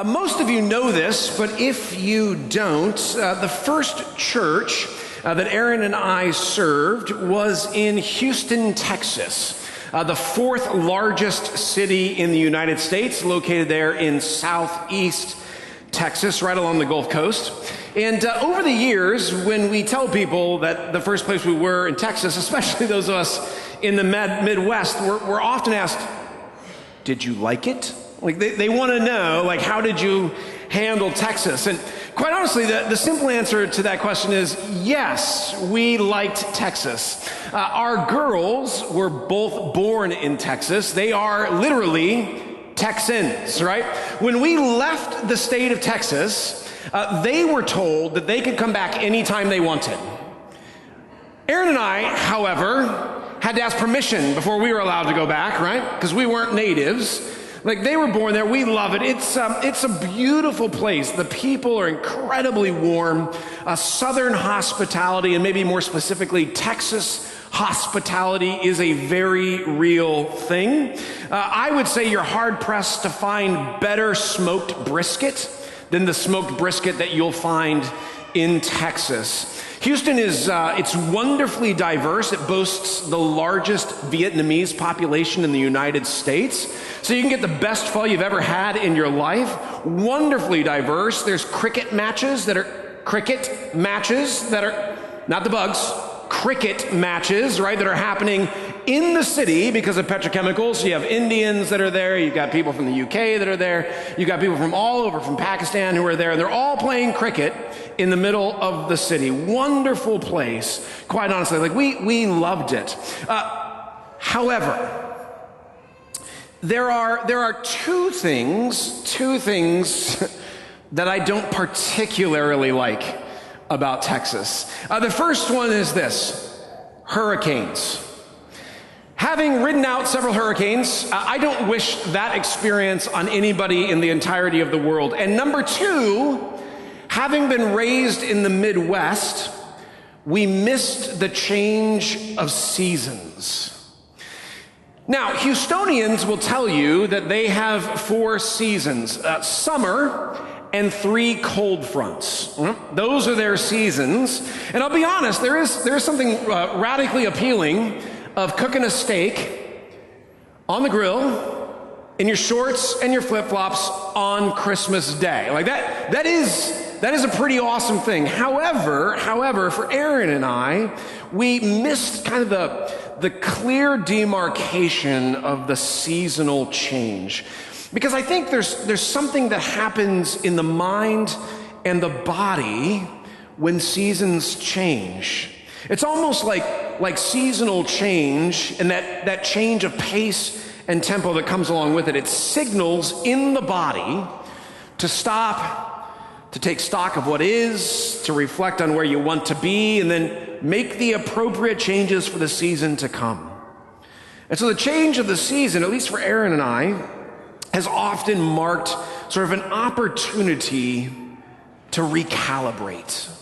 Most of you know this, but if you don't, the first church that Aaron and I served was in Houston, Texas, the fourth largest city in the United States, located there in southeast Texas, right along the Gulf Coast. And over the years, when we tell people that the first place we were in Texas, especially those of us in the Midwest, we're often asked, did you like it? Like they want to know, like, how did you handle Texas? And quite honestly, the simple answer to that question is yes, we liked Texas. Our girls were both born in Texas. They are literally Texans, right? When we left the state of Texas, they were told that they could come back anytime they wanted. Aaron and I, however, had to ask permission before we were allowed to go back, right? Because we weren't natives. Like, they were born there. We love it. It's a beautiful place. The people are incredibly warm. Southern hospitality, and maybe more specifically, Texas hospitality is a very real thing. I would say you're hard-pressed to find better smoked brisket than the smoked brisket that you'll find in Texas. Houston is it's wonderfully diverse. It boasts the largest Vietnamese population in the United States. So you can get the best pho you've ever had in your life. Wonderfully diverse. There's cricket matches that are not the bugs, cricket matches, right, that are happening in the city because of petrochemicals. You have Indians that are there. You've got people from the UK that are there. You've got people from all over, from Pakistan, who are there. And they're all playing cricket in the middle of the city. Wonderful place, quite honestly. Like, we loved it. However, there are two things that I don't particularly like about Texas. The first one is this: hurricanes. Having ridden out several hurricanes, I don't wish that experience on anybody in the entirety of the world. And number two, having been raised in the Midwest, we missed the change of seasons. Now, Houstonians will tell you that they have 4 seasons: summer and 3 cold fronts. Those are their seasons. And I'll be honest, there is something radically appealing of cooking a steak on the grill in your shorts and your flip-flops on Christmas Day. Like, that is a pretty awesome thing. However, for Aaron and I, we missed kind of the clear demarcation of the seasonal change. Because I think there's something that happens in the mind and the body when seasons change. It's almost like seasonal change, and that change of pace and tempo that comes along with it. It signals in the body to stop, to take stock of what is, to reflect on where you want to be, and then make the appropriate changes for the season to come. And so the change of the season, at least for Aaron and I, has often marked sort of an opportunity to recalibrate.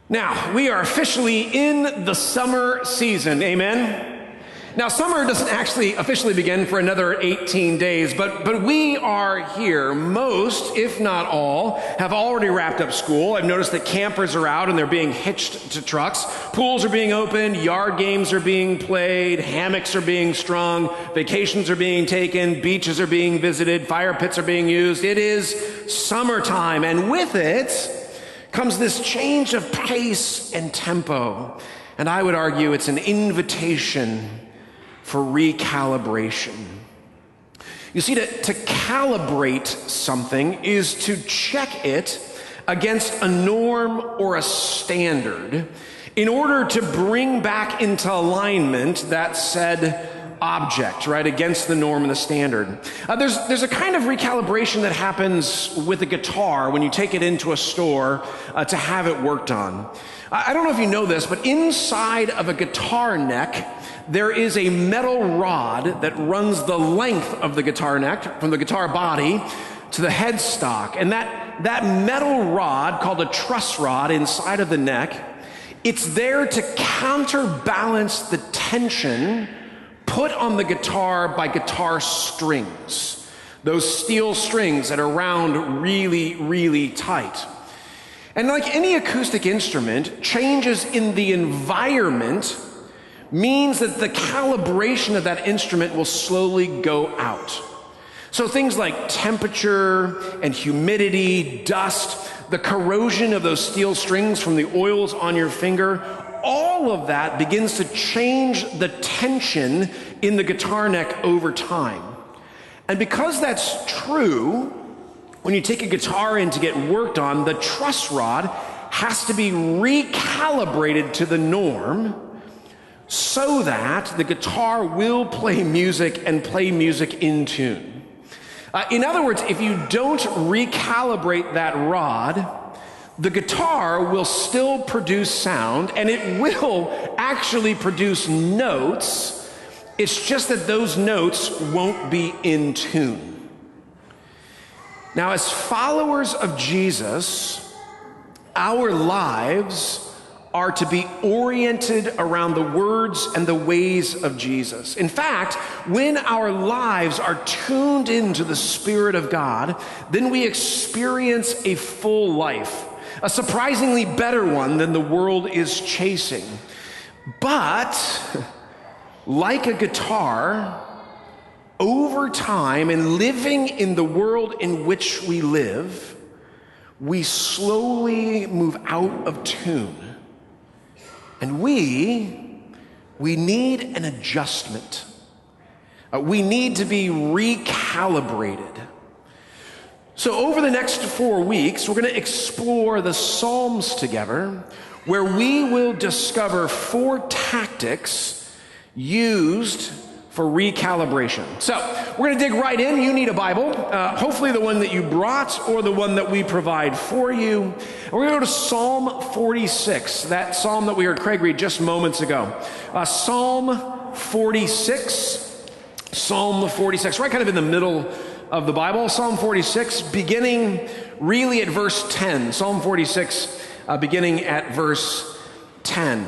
Now, we are officially in the summer season, amen? Now, summer doesn't actually officially begin for another 18 days, but we are here. Most, if not all, have already wrapped up school. I've noticed that campers are out and they're being hitched to trucks. Pools are being opened, yard games are being played, hammocks are being strung, vacations are being taken, beaches are being visited, fire pits are being used. It is summertime, and with it comes this change of pace and tempo. And I would argue it's an invitation for recalibration. You see, to calibrate something is to check it against a norm or a standard in order to bring back into alignment that said object, right, against the norm and the standard. There's a kind of recalibration that happens with a guitar when you take it into a store to have it worked on. I don't know if you know this, but inside of a guitar neck, there is a metal rod that runs the length of the guitar neck, from the guitar body to the headstock. And that metal rod, called a truss rod inside of the neck, it's there to counterbalance the tension put on the guitar by guitar strings. those steel strings that are wound really, really tight. And like any acoustic instrument, changes in the environment means that the calibration of that instrument will slowly go out. So things like temperature and humidity, dust, the corrosion of those steel strings from the oils on your finger, all of that begins to change the tension in the guitar neck over time. And because that's true, when you take a guitar in to get worked on, the truss rod has to be recalibrated to the norm so that the guitar will play music and play music in tune. In other words, if you don't recalibrate that rod, the guitar will still produce sound, and it will actually produce notes. It's just that those notes won't be in tune. Now, as followers of Jesus, our lives are to be oriented around the words and the ways of Jesus. In fact, when our lives are tuned into the Spirit of God, then we experience a full life, a surprisingly better one than the world is chasing. But, like a guitar, over time and living in the world in which we live, we slowly move out of tune. And we need an adjustment. We need to be recalibrated. So over the next 4 weeks, we're going to explore the Psalms together, where we will discover 4 tactics used for recalibration. So we're going to dig right in. You need a Bible, hopefully the one that you brought or the one that we provide for you. And we're going to go to Psalm 46, that psalm that we heard Craig read just moments ago. Psalm 46, right kind of in the middle of the Bible. Psalm 46, beginning really at verse 10. Psalm 46, beginning at verse 10.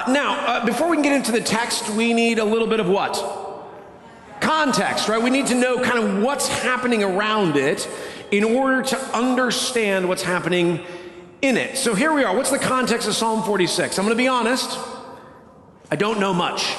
Now, before we can get into the text, we need a little bit of what? Context, right? We need to know kind of what's happening around it in order to understand what's happening in it. So here we are. What's the context of Psalm 46? I'm going to be honest. I don't know much.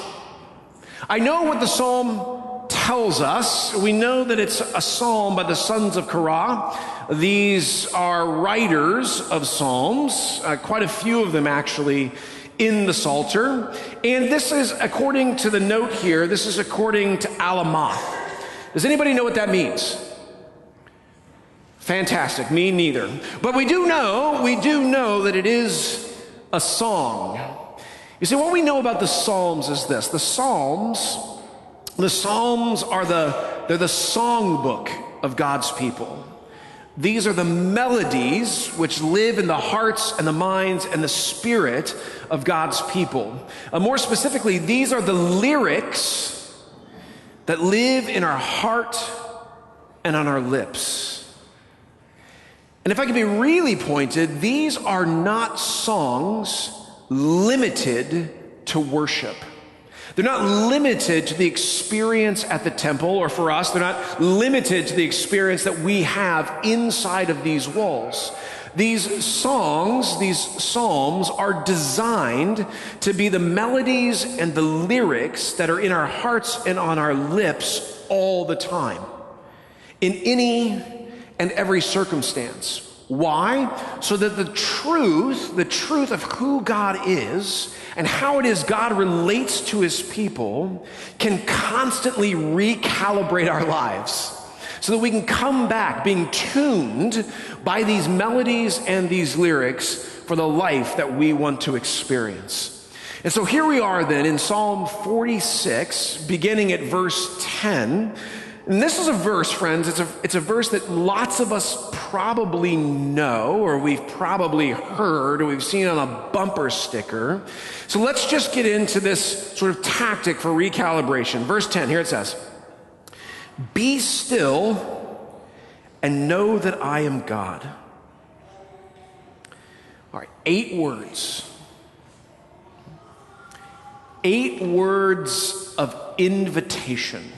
I know what the psalm tells us. We know that it's a psalm by the sons of Korah. These are writers of psalms, quite a few of them actually, in the Psalter. And this is, according to the note here, this is according to Alamoth. Does anybody know what that means? Fantastic. Me neither. But we do know that it is a song. You see, what we know about the Psalms is this. The Psalms are they're the songbook of God's people. These are the melodies which live in the hearts and the minds and the spirit of God's people. More specifically, these are the lyrics that live in our heart and on our lips. And if I can be really pointed, these are not songs limited to worship. They're not limited to the experience at the temple, or for us, they're not limited to the experience that we have inside of these walls. These songs, these psalms are designed to be the melodies and the lyrics that are in our hearts and on our lips all the time, in any and every circumstance. Why? So that the truth of who God is and how it is God relates to his people can constantly recalibrate our lives so that we can come back being tuned by these melodies and these lyrics for the life that we want to experience. And so here we are then in Psalm 46, beginning at verse 10. And this is a verse, friends, it's a verse that lots of us probably know, or we've probably heard, or we've seen on a bumper sticker. So let's just get into this sort of tactic for recalibration. Verse 10, here it says, "Be still and know that I am God." All right, 8 words. 8 words of invitation.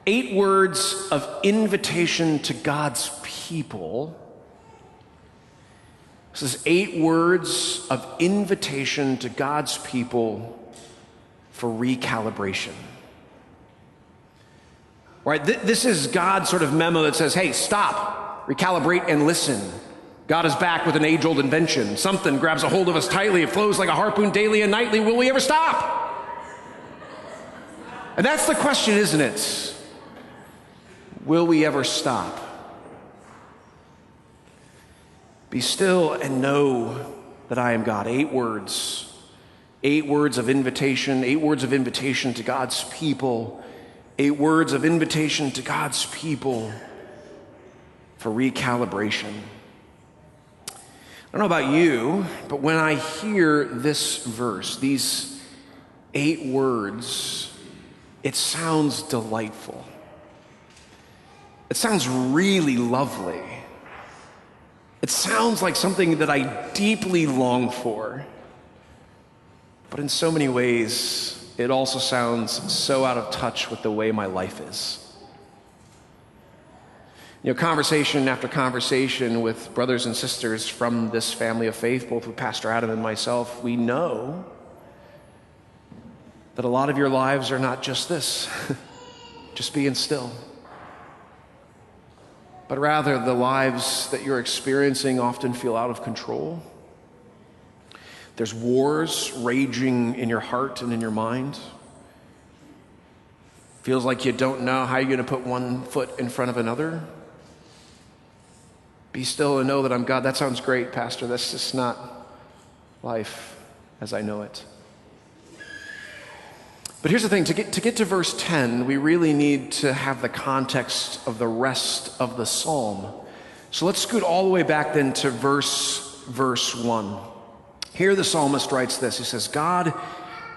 8 words of invitation to God's people. This is 8 words of invitation to God's people for recalibration. Right? This is God's sort of memo that says, hey, stop, recalibrate, and listen. God is back with an age-old invention. Something grabs a hold of us tightly. It flows like a harpoon daily and nightly. Will we ever stop? And that's the question, isn't it? Will we ever stop? Be still and know that I am God. 8 words. 8 words of invitation. 8 words of invitation to God's people. 8 words of invitation to God's people for recalibration. I don't know about you, but when I hear this verse, these 8 words, it sounds delightful. It sounds really lovely. It sounds like something that I deeply long for. But in so many ways, it also sounds so out of touch with the way my life is. You know, conversation after conversation with brothers and sisters from this family of faith, both with Pastor Adam and myself, we know that a lot of your lives are not just this, just being still, but rather the lives that you're experiencing often feel out of control. There's wars raging in your heart and in your mind. Feels like you don't know how you're going to put one foot in front of another. Be still and know that I'm God. That sounds great, Pastor. That's just not life as I know it. But here's the thing. To get to verse 10, we really need to have the context of the rest of the psalm. So let's scoot all the way back then to verse 1. Here the psalmist writes this. He says, God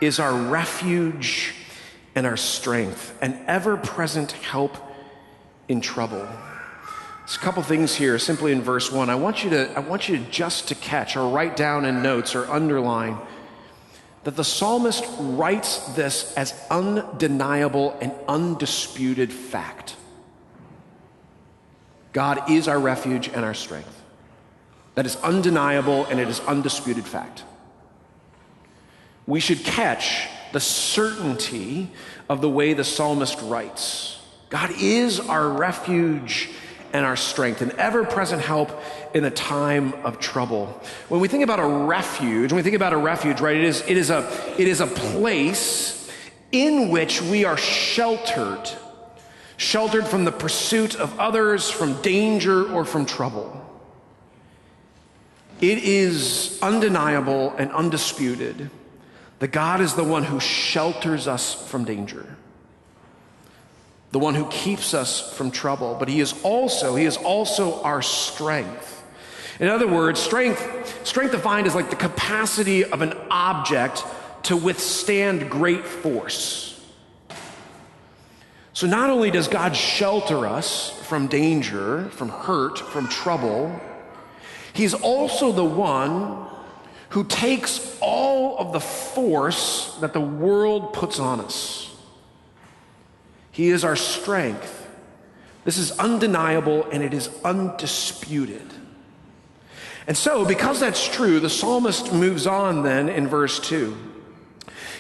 is our refuge and our strength, an ever-present help in trouble. There's a couple things here simply in verse 1. I want you to just to catch or write down in notes or underline that the psalmist writes this as undeniable and undisputed fact. God is our refuge and our strength. That is undeniable and it is undisputed fact. We should catch the certainty of the way the psalmist writes. God is our refuge and our strength, an ever-present help in a time of trouble. When we think about a refuge, right, it is a place in which we are sheltered from the pursuit of others, from danger, or from trouble. It is undeniable and undisputed that God is the one who shelters us from danger, the one who keeps us from trouble, but he is also our strength. In other words, strength defined as like the capacity of an object to withstand great force. So not only does God shelter us from danger, from hurt, from trouble, he's also the one who takes all of the force that the world puts on us. He is our strength. This is undeniable and it is undisputed. And so, because that's true, the psalmist moves on then in verse 2.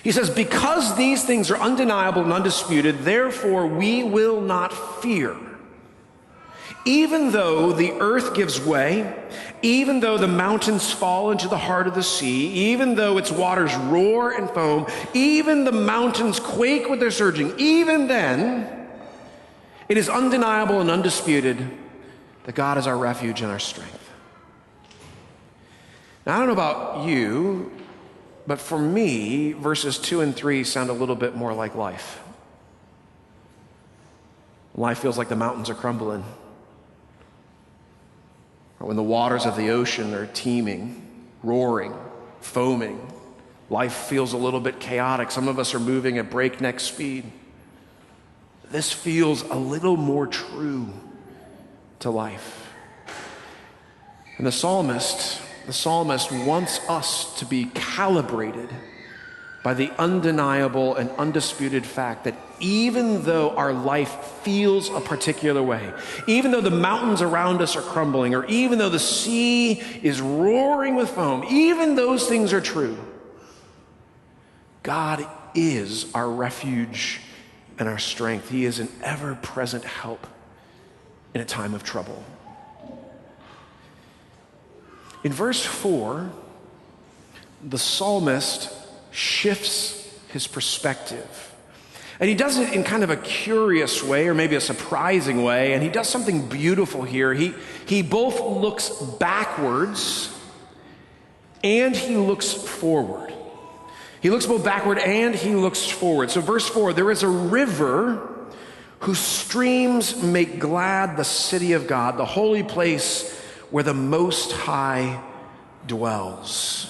He says, because these things are undeniable and undisputed, therefore we will not fear. Even though the earth gives way, even though the mountains fall into the heart of the sea, even though its waters roar and foam, even the mountains quake with their surging, even then, it is undeniable and undisputed that God is our refuge and our strength. Now, I don't know about you, but for me, verses 2 and 3 sound a little bit more like life. Life feels like the mountains are crumbling. Or when the waters of the ocean are teeming, roaring, foaming. Life feels a little bit chaotic. Some of us are moving at breakneck speed. This feels a little more true to life. And the psalmist wants us to be calibrated by the undeniable and undisputed fact that even though our life feels a particular way, even though the mountains around us are crumbling, or even though the sea is roaring with foam, even those things are true, God is our refuge and our strength. He is an ever-present help in a time of trouble. In verse 4, the psalmist shifts his perspective. And he does it in kind of a curious way, or maybe a surprising way, and he does something beautiful here. He both looks backwards and he looks forward. He looks both backward and he looks forward. So verse 4, there is a river whose streams make glad the city of God, the holy place where the Most High dwells.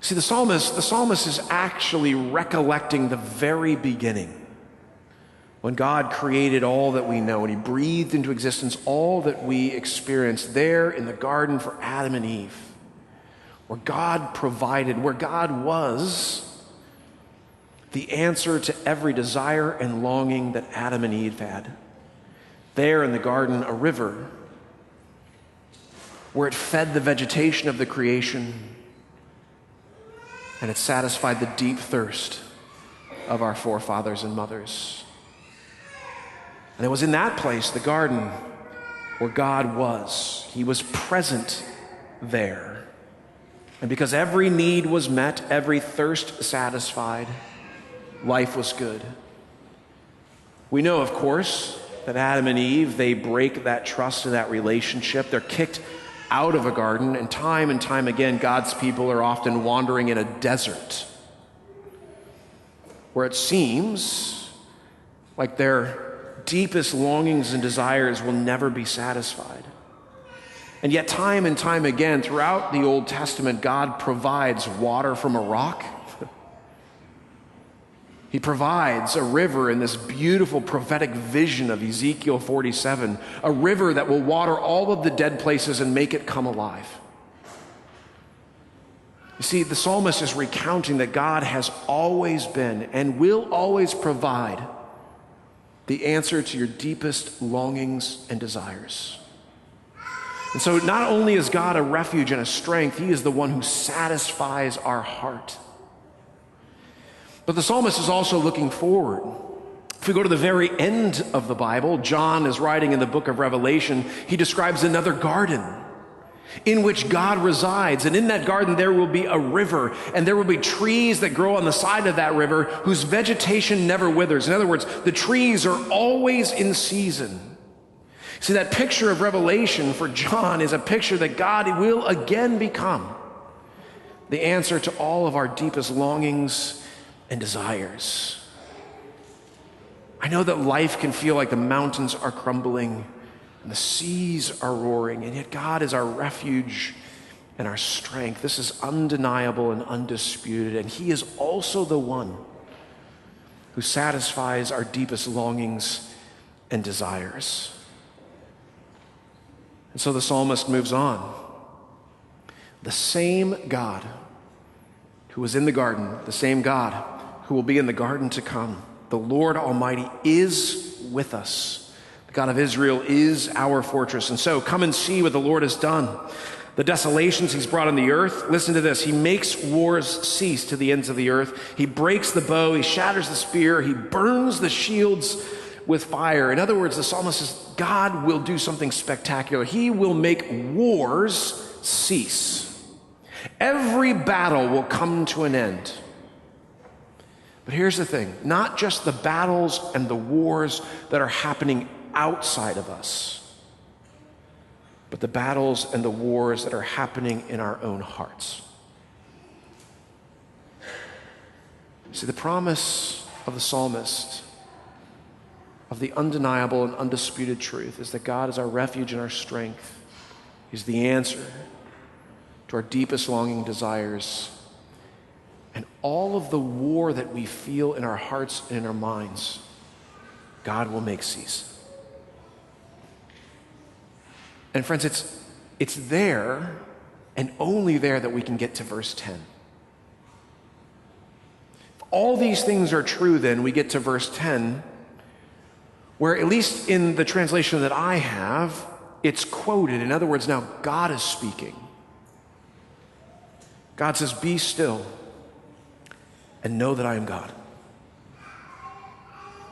See, the psalmist is actually recollecting the very beginning, when God created all that we know and he breathed into existence all that we experience there in the garden for Adam and Eve, where God provided, where God was the answer to every desire and longing that Adam and Eve had. There in the garden, a river where it fed the vegetation of the creation and it satisfied the deep thirst of our forefathers and mothers. And it was in that place, the garden, where God was. He was present there. And because every need was met, every thirst satisfied, life was good. We know, of course, that Adam and Eve, they break that trust and that relationship. They're kicked out of a garden, and time again, God's people are often wandering in a desert where it seems like their deepest longings and desires will never be satisfied. And yet time and time again, throughout the Old Testament, God provides water from a rock. He provides a river in this beautiful prophetic vision of Ezekiel 47, a river that will water all of the dead places and make it come alive. You see, the psalmist is recounting that God has always been and will always provide the answer to your deepest longings and desires. And so not only is God a refuge and a strength, he is the one who satisfies our heart. But the psalmist is also looking forward. If we go to the very end of the Bible, John is writing in the book of Revelation, he describes another garden in which God resides. And in that garden there will be a river, and there will be trees that grow on the side of that river whose vegetation never withers. In other words, the trees are always in season. See, that picture of Revelation for John is a picture that God will again become the answer to all of our deepest longings and desires. I know that life can feel like the mountains are crumbling and the seas are roaring, and yet God is our refuge and our strength. This is undeniable and undisputed, and he is also the one who satisfies our deepest longings and desires. And so the psalmist moves on. The same God who was in the garden, the same God who will be in the garden to come, the Lord Almighty is with us. The God of Israel is our fortress. And so come and see what the Lord has done. The desolations he's brought on the earth. Listen to this. He makes wars cease to the ends of the earth. He breaks the bow. He shatters the spear. He burns the shields with fire. In other words, the psalmist says, God will do something spectacular. He will make wars cease. Every battle will come to an end. But here's the thing, not just the battles and the wars that are happening outside of us, but the battles and the wars that are happening in our own hearts. See, the promise of the psalmist, of the undeniable and undisputed truth, is that God is our refuge and our strength. He's the answer to our deepest longing desires. And all of the war that we feel in our hearts and in our minds, God will make cease. And friends, it's there and only there that we can get to verse 10. All these things are true then. We get to verse 10, where at least in the translation that I have, it's quoted. In other words, now God is speaking. God says, "Be still and know that I am God."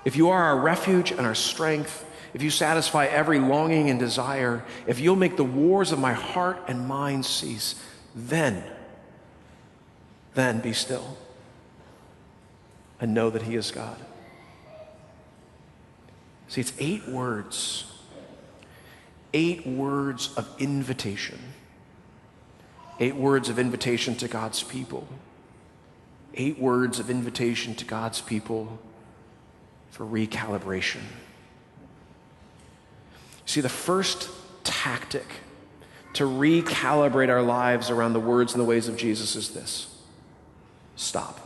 If you are our refuge and our strength, if you satisfy every longing and desire, if you'll make the wars of my heart and mind cease, then be still and know that he is God. See, it's 8 words. 8 words of invitation. 8 words of invitation to God's people. 8 words of invitation to God's people for recalibration. See, the first tactic to recalibrate our lives around the words and the ways of Jesus is this: stop.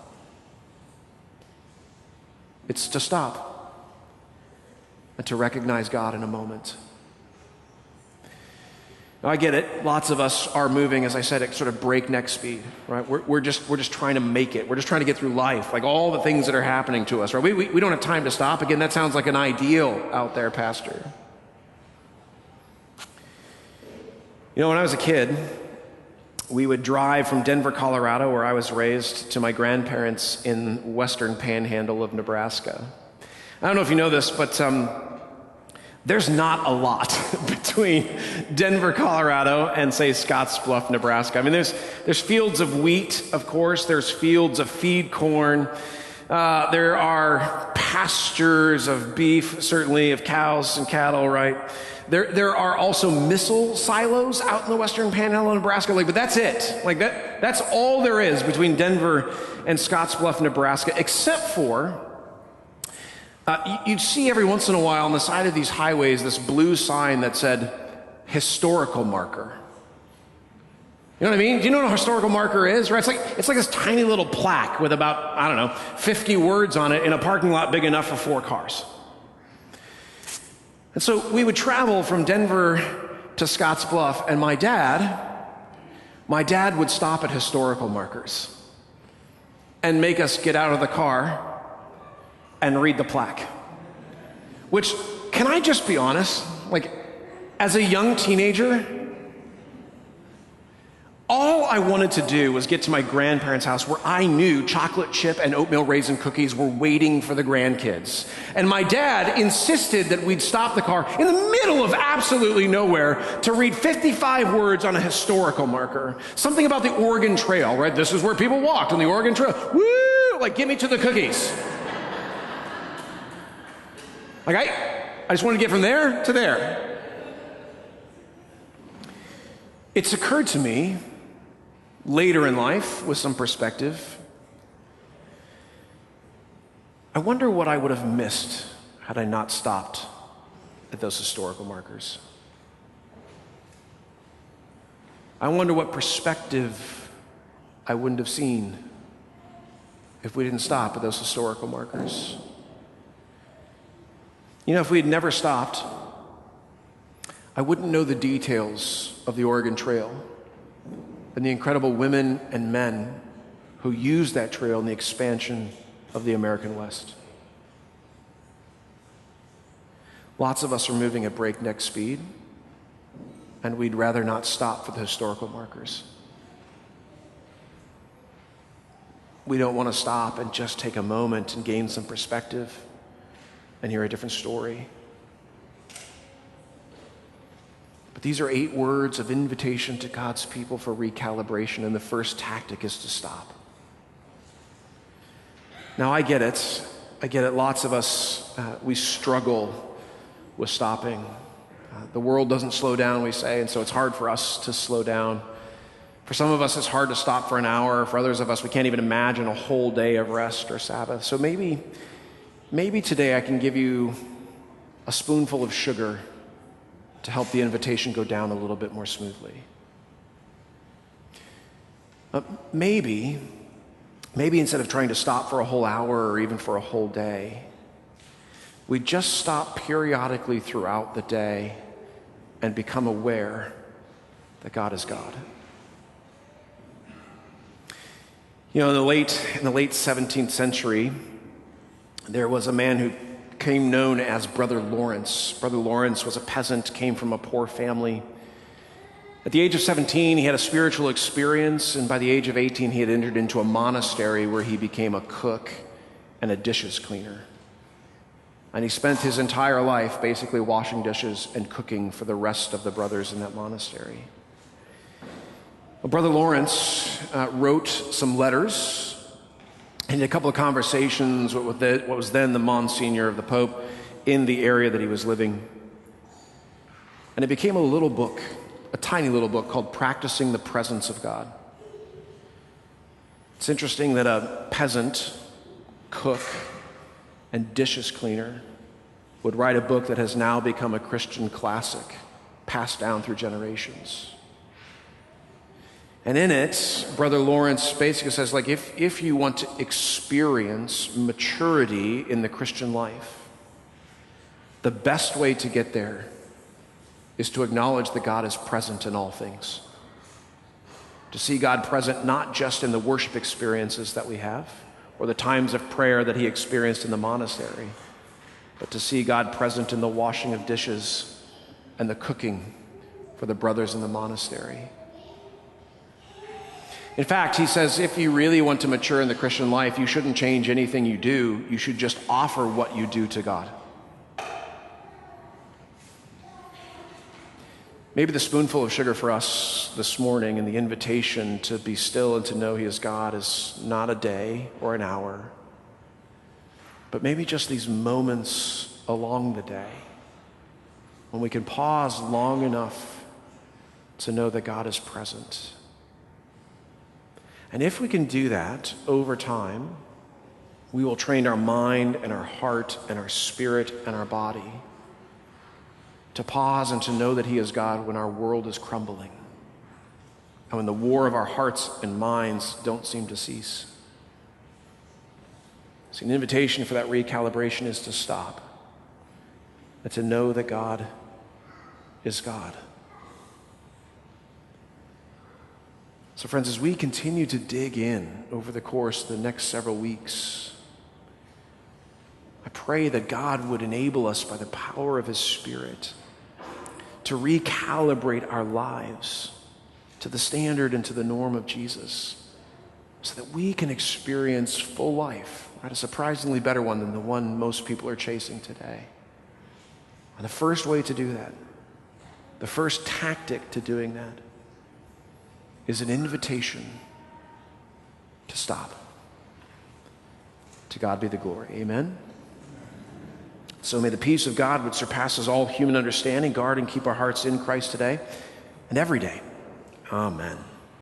It's to stop and to recognize God in a moment. Now, I get it. Lots of us are moving, as I said, at sort of breakneck speed, right? We're just trying to make it. We're just trying to get through life, like all the things that are happening to us, right? We don't have time to stop. Again, that sounds like an ideal out there, Pastor. You know, when I was a kid, we would drive from Denver, Colorado, where I was raised, to my grandparents in western panhandle of Nebraska. I don't know if you know this, but there's not a lot between Denver, Colorado, and, say, Scottsbluff, Nebraska. I mean, there's fields of wheat, of course. There's fields of feed corn. There are pastures of beef, certainly, of cows and cattle, right? There are also missile silos out in the western panhandle of Nebraska. But that's it. That's all there is between Denver and Scottsbluff, Nebraska, except for you'd see every once in a while on the side of these highways this blue sign that said historical marker. You know what I mean? Do you know what a historical marker is? Right? It's like this tiny little plaque with about, 50 words on it in a parking lot big enough for 4 cars. And so we would travel from Denver to Scottsbluff, and my dad would stop at historical markers and make us get out of the car and read the plaque. Which, can I just be honest? As a young teenager, all I wanted to do was get to my grandparents' house where I knew chocolate chip and oatmeal raisin cookies were waiting for the grandkids. And my dad insisted that we'd stop the car in the middle of absolutely nowhere to read 55 words on a historical marker. Something about the Oregon Trail, right? This is where people walked on the Oregon Trail. Woo! Get me to the cookies. I just wanted to get from there to there. It's occurred to me later in life with some perspective, I wonder what I would have missed had I not stopped at those historical markers. I wonder what perspective I wouldn't have seen if we didn't stop at those historical markers. You know, if we had never stopped, I wouldn't know the details of the Oregon Trail and the incredible women and men who used that trail in the expansion of the American West. Lots of us are moving at breakneck speed, and we'd rather not stop for the historical markers. We don't want to stop and just take a moment and gain some perspective and hear a different story. But these are 8 words of invitation to God's people for recalibration, and the first tactic is to stop. Now, I get it. Lots of us, we struggle with stopping. The world doesn't slow down, we say, and so it's hard for us to slow down. For some of us, it's hard to stop for an hour. For others of us, we can't even imagine a whole day of rest or Sabbath. So maybe today I can give you a spoonful of sugar to help the invitation go down a little bit more smoothly. Maybe instead of trying to stop for a whole hour or even for a whole day, we just stop periodically throughout the day and become aware that God is God. You know, in the late 17th century, there was a man who became known as Brother Lawrence. Brother Lawrence was a peasant, came from a poor family. At the age of 17, he had a spiritual experience, and by the age of 18, he had entered into a monastery where he became a cook and a dishes cleaner. And he spent his entire life basically washing dishes and cooking for the rest of the brothers in that monastery. Well, Brother Lawrence wrote some letters and had a couple of conversations with what was then the Monsignor of the Pope in the area that he was living. And it became a little book, a tiny little book called Practicing the Presence of God. It's interesting that a peasant, cook, and dishes cleaner would write a book that has now become a Christian classic, passed down through generations. And in it, Brother Lawrence basically says, like, if you want to experience maturity in the Christian life, the best way to get there is to acknowledge that God is present in all things. To see God present not just in the worship experiences that we have, or the times of prayer that he experienced in the monastery, but to see God present in the washing of dishes and the cooking for the brothers in the monastery. In fact, he says, if you really want to mature in the Christian life, you shouldn't change anything you do. You should just offer what you do to God. Maybe the spoonful of sugar for us this morning and the invitation to be still and to know he is God is not a day or an hour, but maybe just these moments along the day when we can pause long enough to know that God is present. And if we can do that over time, we will train our mind and our heart and our spirit and our body to pause and to know that he is God when our world is crumbling and when the war of our hearts and minds don't seem to cease. So an invitation for that recalibration is to stop and to know that God is God. So friends, as we continue to dig in over the course of the next several weeks, I pray that God would enable us by the power of his Spirit to recalibrate our lives to the standard and to the norm of Jesus so that we can experience full life, right? A surprisingly better one than the one most people are chasing today. And the first way to do that, the first tactic to doing that, is an invitation to stop. To God be the glory. Amen? So may the peace of God, which surpasses all human understanding, guard and keep our hearts in Christ today and every day. Amen.